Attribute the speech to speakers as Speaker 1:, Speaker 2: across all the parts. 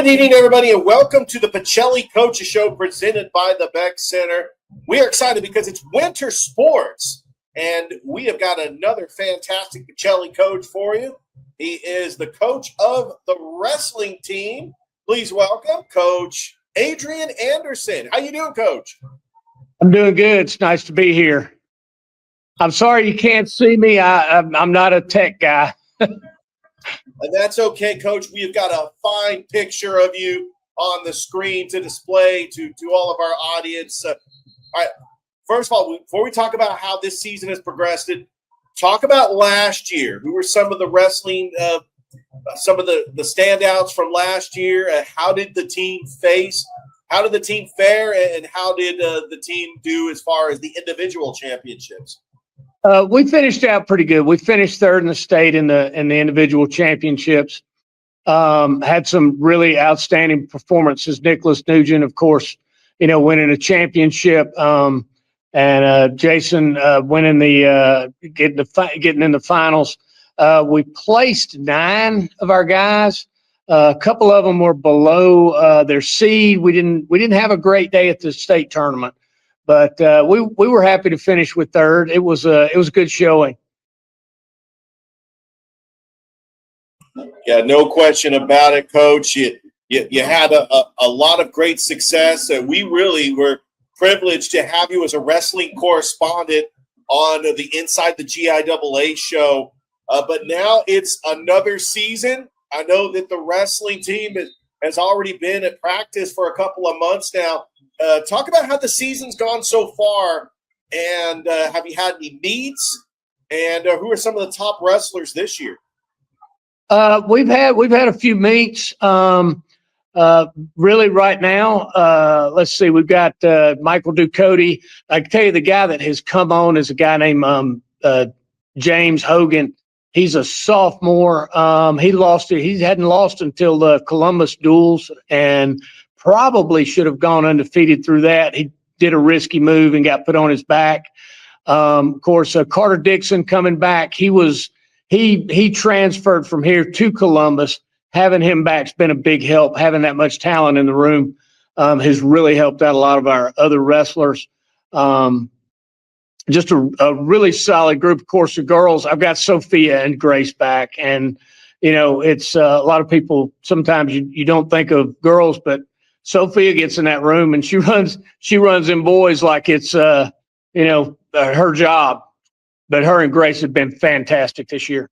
Speaker 1: Good evening, everybody, and welcome to the Pacelli Coaches Show presented by the Beck Center. We are excited because it's winter sports, and we have got another fantastic Pacelli coach for you. He is the coach of the wrestling team. Please welcome Coach Adrian Anderson. How you doing, Coach?
Speaker 2: I'm doing good. It's nice to be here. I'm sorry you can't see me. I'm not a tech guy.
Speaker 1: And that's okay, Coach. We've got a fine picture of you on the screen to display to all of our audience. All right. First of all, before we talk about how this season has progressed, talk about last year. Who were some of the wrestling, some of the standouts from last year? How did the team face? How did the team fare? And how did the team do as far as the individual championships?
Speaker 2: We finished out pretty good. We finished third in the state in the individual championships. Had some really outstanding performances. Nicholas Nugent, of course, winning a championship, and Jason winning getting in the finals. We placed 9 of our guys. A couple of them were below their seed. We didn't have a great day at the state tournament. But we were happy to finish with third. It was a good showing.
Speaker 1: Yeah, no question about it, Coach. You had a lot of great success. We really were privileged to have you as a wrestling correspondent on the Inside the GIAA show. But now it's another season. I know that the wrestling team has already been at practice for a couple of months now. Talk about how the season's gone so far, and have you had any meets? And who are some of the top wrestlers this year?
Speaker 2: We've had a few meets. Really, right now, let's see. We've got Michael Ducote. I can tell you the guy that has come on is a guy named James Hogan. He's a sophomore. He hadn't lost until the Columbus duels, and probably should have gone undefeated through that. He did a risky move and got put on his back. Of course, Carter Dixon coming back. He transferred from here to Columbus. Having him back's been a big help. Having that much talent in the room has really helped out a lot of our other wrestlers. Just a really solid group. Of course, the girls, I've got Sophia and Grace back. And, it's a lot of people, sometimes you don't think of girls, but Sophia gets in that room and she runs in boys like it's, her job. But her and Grace have been fantastic this year.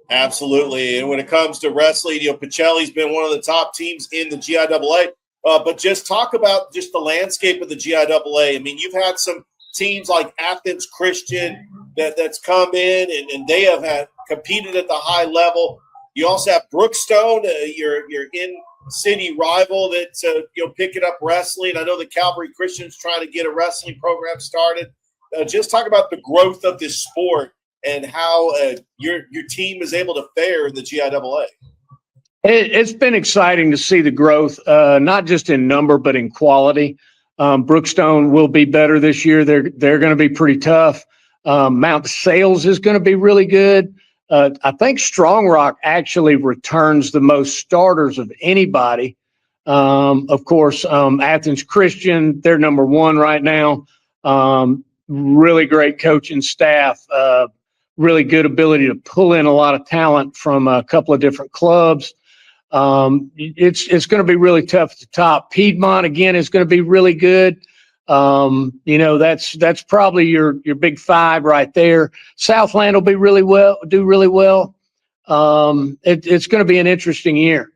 Speaker 1: Absolutely. And when it comes to wrestling, Pacelli's been one of the top teams in the GIAA. But just talk about just the landscape of the GIAA. I mean, you've had some teams like Athens Christian that's come in and they have competed at the high level. You also have Brookstone, your in-city rival that's picking up wrestling. I know the Calvary Christian's trying to get a wrestling program started. Just talk about the growth of this sport and how your team is able to fare in the GIAA.
Speaker 2: It's been exciting to see the growth, not just in number, but in quality. Brookstone will be better this year. They're going to be pretty tough. Mount Sales is going to be really good. I think Strong Rock actually returns the most starters of anybody. Of course, Athens Christian, they're number 1 right now. Really great coaching staff, really good ability to pull in a lot of talent from a couple of different clubs. It's going to be really tough at the top. Piedmont again is going to be really good. That's probably your big 5 right there. Southland will do really well. It's going to be an interesting year.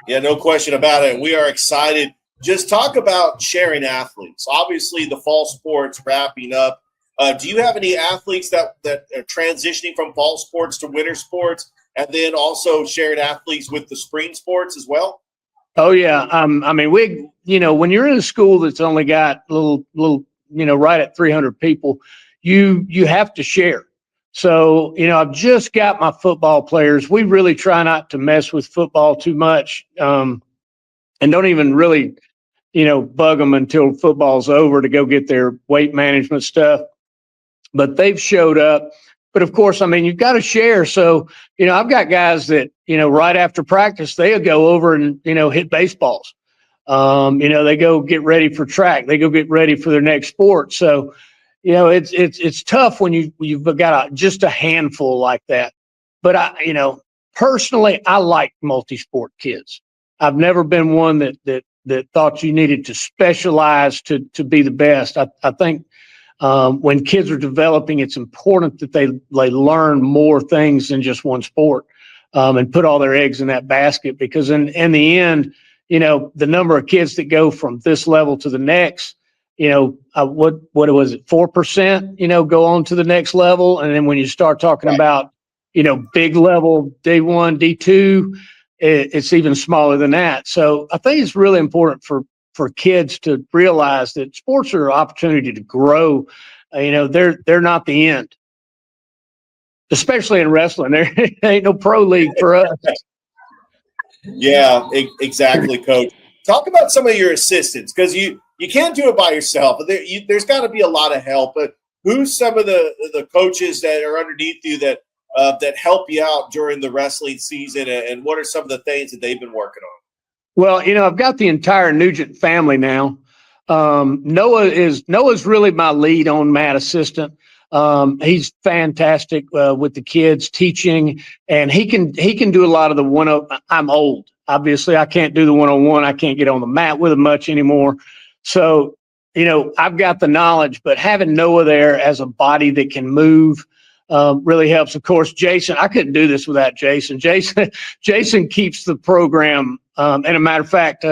Speaker 1: Yeah, no question about it. We are excited. Just talk about sharing athletes. Obviously, the fall sports wrapping up. Do you have any athletes that are transitioning from fall sports to winter sports, and then also sharing athletes with the spring sports as well?
Speaker 2: Oh yeah. When you're in a school that's only got little, right at 300 people, you have to share. So, I've just got my football players. We really try not to mess with football too much, and don't even really, bug them until football's over to go get their weight management stuff. But they've showed up. But of course, I mean, you've got to share. So, I've got guys that, right after practice, they'll go over and, hit baseballs. They go get ready for track. They go get ready for their next sport. So, it's tough when you've got just a handful like that. But personally, I like multi-sport kids. I've never been one that thought you needed to specialize to be the best. I think when kids are developing, it's important that they learn more things than just one sport, and put all their eggs in that basket, because in the end, the number of kids that go from this level to the next, what was it, 4%, go on to the next level. And then when you start talking about, big level D1, D2, it's even smaller than that. So I think it's really important for kids to realize that sports are an opportunity to grow. They're not the end, especially in wrestling. There ain't no pro league for us.
Speaker 1: Yeah, exactly, Coach. Talk about some of your assistants, because you can't do it by yourself. There's got to be a lot of help. But who's some of the coaches that are underneath you that help you out during the wrestling season, and what are some of the things that they've been working on?
Speaker 2: Well, I've got the entire Nugent family now. Noah's really my lead on mat assistant. He's fantastic with the kids teaching, and he can do a lot of the I'm old. Obviously, I can't do the one-on-one. I can't get on the mat with him much anymore. So, I've got the knowledge, but having Noah there as a body that can move really helps. Of course, Jason, I couldn't do this without Jason. Jason keeps the program. And a matter of fact,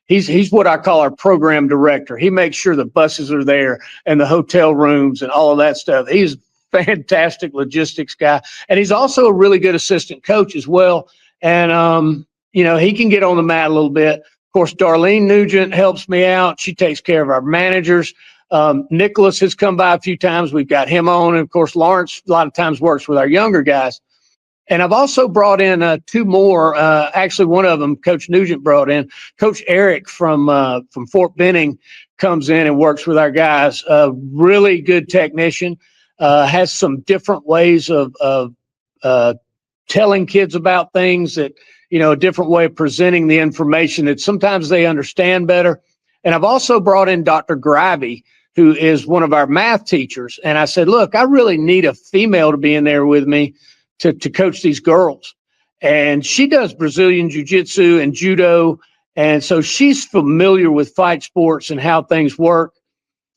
Speaker 2: he's what I call our program director. He makes sure the buses are there and the hotel rooms and all of that stuff. He's a fantastic logistics guy. And he's also a really good assistant coach as well. And, he can get on the mat a little bit. Of course, Darlene Nugent helps me out. She takes care of our managers. Nicholas has come by a few times. We've got him on. And of course, Lawrence a lot of times works with our younger guys. And I've also brought in two more. Actually, one of them, Coach Nugent brought in. Coach Eric from Fort Benning comes in and works with our guys. Really good technician. Has some different ways of telling kids about things, that a different way of presenting the information that sometimes they understand better. And I've also brought in Dr. Grivey, who is one of our math teachers. And I said, look, I really need a female to be in there with me to coach these girls. And she does Brazilian jiu-jitsu and judo. And so she's familiar with fight sports and how things work.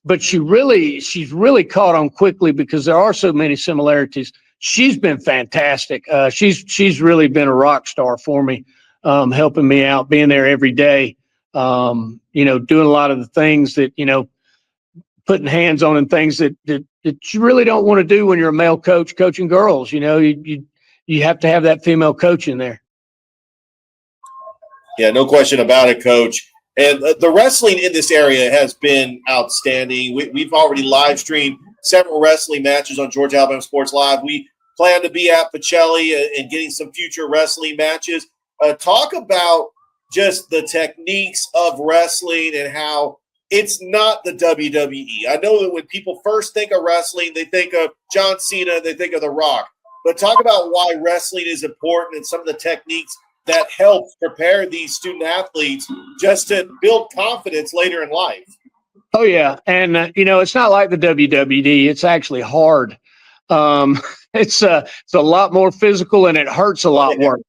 Speaker 2: But she's really caught on quickly because there are so many similarities. She's been fantastic. She's really been a rock star for me, helping me out, being there every day, doing a lot of the things that, putting hands on and things that you really don't want to do when you're a male coach coaching girls. You have to have that female coach in there.
Speaker 1: Yeah, no question about it, Coach. And the wrestling in this area has been outstanding. We've already live streamed several wrestling matches on Georgia Alabama Sports Live. We plan to be at Pacelli and getting some future wrestling matches. Talk about just the techniques of wrestling and how it's not the WWE. I know that when people first think of wrestling, they think of John Cena, they think of The Rock. But talk about why wrestling is important and some of the techniques that help prepare these student athletes just to build confidence later in life.
Speaker 2: Oh, yeah. And, it's not like the WWE. It's actually hard. It's a lot more physical and it hurts a lot more.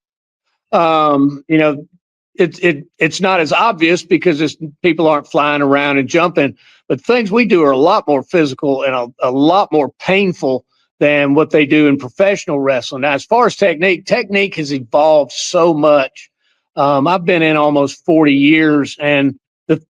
Speaker 2: It's not as obvious because people aren't flying around and jumping, but things we do are a lot more physical and a lot more painful than what they do in professional wrestling. Now, as far as technique has evolved so much. I've been in almost 40 years, and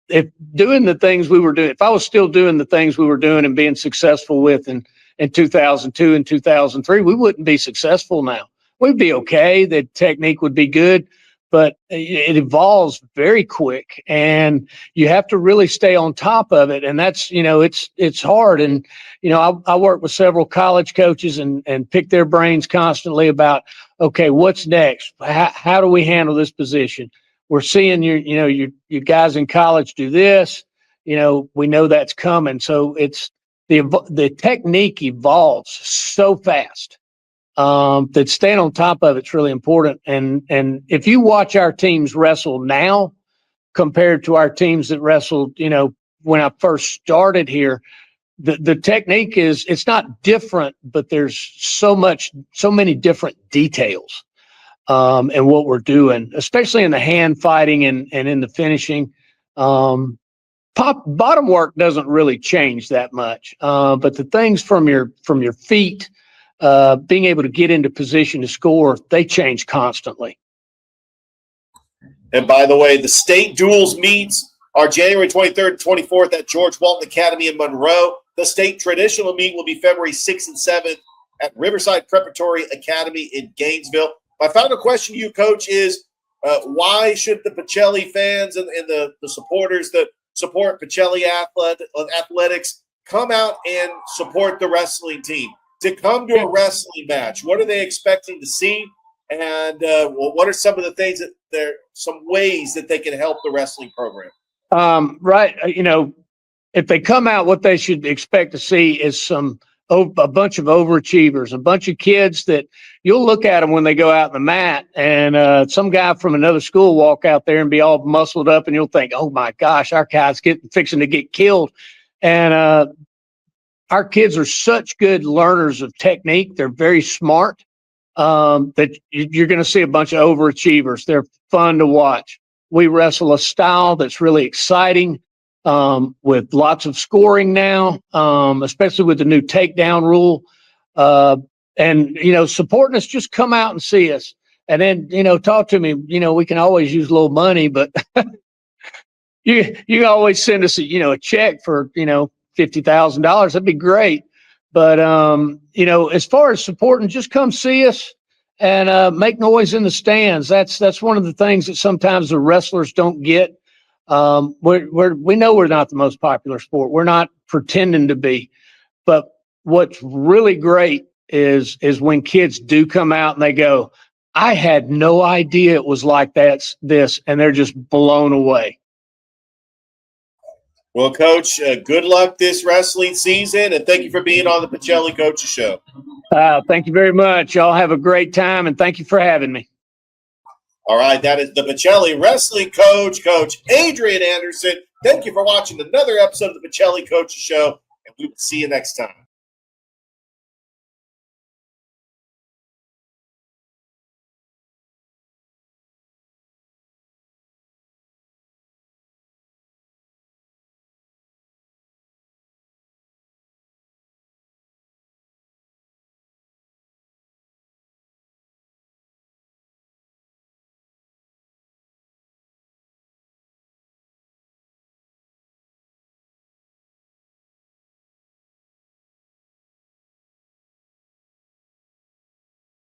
Speaker 2: if doing the things we were doing, if I was still doing the things we were doing and being successful with in 2002 and 2003, we wouldn't be successful now. We'd be okay. The technique would be good, but it evolves very quick, and you have to really stay on top of it. And that's, it's hard. And, I work with several college coaches and pick their brains constantly about, okay, what's next? How do we handle this position? We're seeing your guys in college do this, we know that's coming. So it's the technique evolves so fast that staying on top of it's really important. And if you watch our teams wrestle now compared to our teams that wrestled, when I first started here, the technique it's not different, but there's so many different details in what we're doing, especially in the hand fighting and in the finishing. Bottom work doesn't really change that much, but the things from your feet, being able to get into position to score, they change constantly.
Speaker 1: And by the way, the state duels meets are January 23rd and 24th at George Walton Academy in Monroe. The state traditional meet will be February 6th and 7th at Riverside Preparatory Academy in Gainesville. My final question to you, Coach, is why should the Pacelli fans and the supporters that support Pacelli athletics come out and support the wrestling team? To come to a wrestling match, what are they expecting to see? And what are some of the things some ways that they can help the wrestling program?
Speaker 2: Right. If they come out, what they should expect to see is a bunch of overachievers, a bunch of kids that you'll look at them when they go out in the mat, and some guy from another school walk out there and be all muscled up, and you'll think, oh my gosh, our guy's fixing to get killed. And our kids are such good learners of technique. They're very smart, that you're going to see a bunch of overachievers. They're fun to watch. We wrestle a style that's really exciting, with lots of scoring now, especially with the new takedown rule. And, supporting us, just come out and see us. And then, talk to me. We can always use a little money, but you can always send us a check for, $50,000. That'd be great. But, as far as supporting, just come see us and make noise in the stands. That's one of the things that sometimes the wrestlers don't get. We know we're not the most popular sport. We're not pretending to be. But what's really great is when kids do come out and they go, I had no idea it was like this, and they're just blown away.
Speaker 1: Well, Coach, good luck this wrestling season, and thank you for being on the Pacelli Coaches Show.
Speaker 2: Thank you very much. Y'all have a great time, and thank you for having me.
Speaker 1: All right, that is the Pacelli wrestling coach, Coach Adrian Anderson. Thank you for watching another episode of the Pacelli Coaches Show, and we will see you next time.